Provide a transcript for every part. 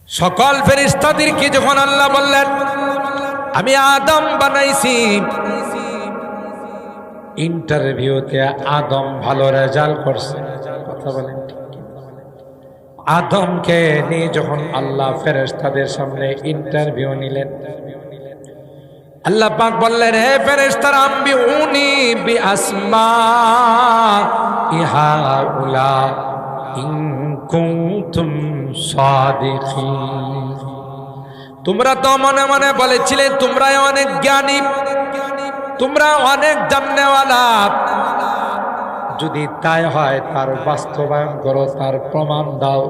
সকল ফেরেশতাদেরকে যখন আল্লাহ বললেন আমি আদম বানাইছি, ইন্টারভিউতে আদম ভালো রেজাল্ট করছে। কথা বলেন, আদমকে নিয়ে যখন আল্লাহ ফেরেশতাদের সামনে ইন্টারভিউ নিলেন, আল্লাহ পাক বললেন হে ফেরেশতারা আম্বিউনি বিআসমাই হাউলা ইন কুনতুম সাদিকিন। তোমরা তো মনে মনে বলেছিলে তোমরা অনেক জ্ঞানী, তোমরা অনেক জাননেওয়ালা, যদি তাই হয় তার বাস্তবায়ন করো, তার প্রমাণ দাও।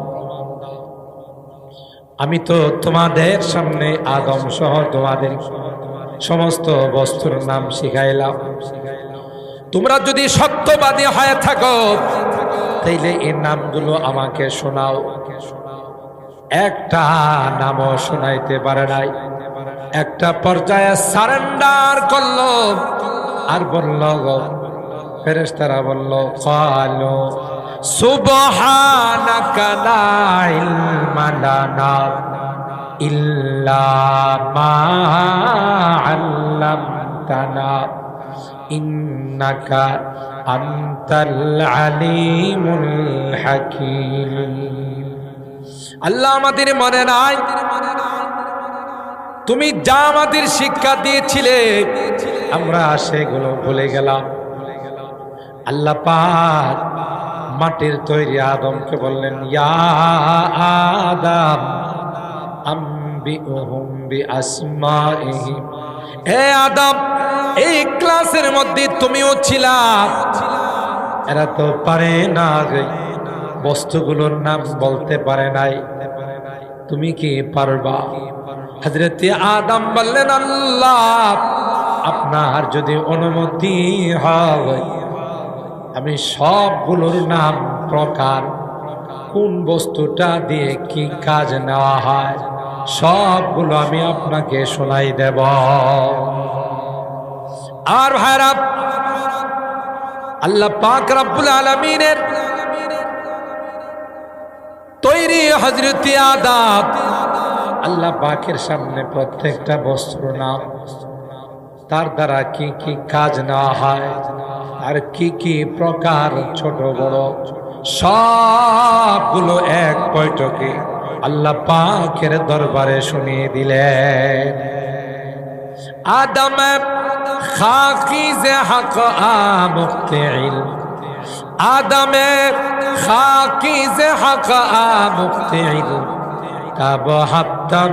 আমি তো তোমাদের সামনে আদম সহ তোমাদের সমস্ত বস্তুর নাম শিখাইলাম। তোমরা যদি সত্যবাদী হয়ে থাকো তাইলে এই নামগুলো আমাকে শোনাও। একটা নামও শোনাইতে পারে নাই। একটা পর্যায়ে সারেন্ডার করলো আর বলল, ফেরেশতারা বলল ক্বালু সুবহানাকা লা ইলমা লানা ইল্লা মা আল্লামতানা ইন্নাকা আনতাল আলিমুল হাকীম। আল্লাহ আমাদের মনে নাই তুমি যা আমাদের শিক্ষা দিয়েছিলে আমরা সেগুলো ভুলে গেলাম। আল্লাহ পাক মাটির তৈরি আদমকে বললেন ইয়া আদম আম্বিউহুম বিআসমাইহিম। হে আদম, এই ক্লাসের মধ্যে তুমিও ছিলা, এরা তো পারে না, বস্তুগুলোর নাম বলতে পারে নাই, তুমি কি পারবা? হযরত আদম বললেন আল্লাহ আপনার যদি অনুমতি হয় আমি সবগুলোর নাম, প্রকার, কোন বস্তুটা দিয়ে কি কাজ নেওয়া হয় সবগুলো আমি আপনাকে শোনাই দেব। আর ভাইরা, আল্লাহ পাক রব্বুল আলামিনের তৈরি হযরত আদম, আল্লাহ পাকের সামনে প্রত্যেকটা বস্তুর নাম, তার দ্বারা কি কি কাজ নেওয়া হয় আর কি কি প্রকার ছোট বড় সবগুলো এক বৈঠকে আল্লাহ পাকের দরবারে শুনিয়ে দিলেন। আদম খাকিজে হক মুক্তিল, আদমে খাকিজে হক মুক্তিল, তব হাত্তম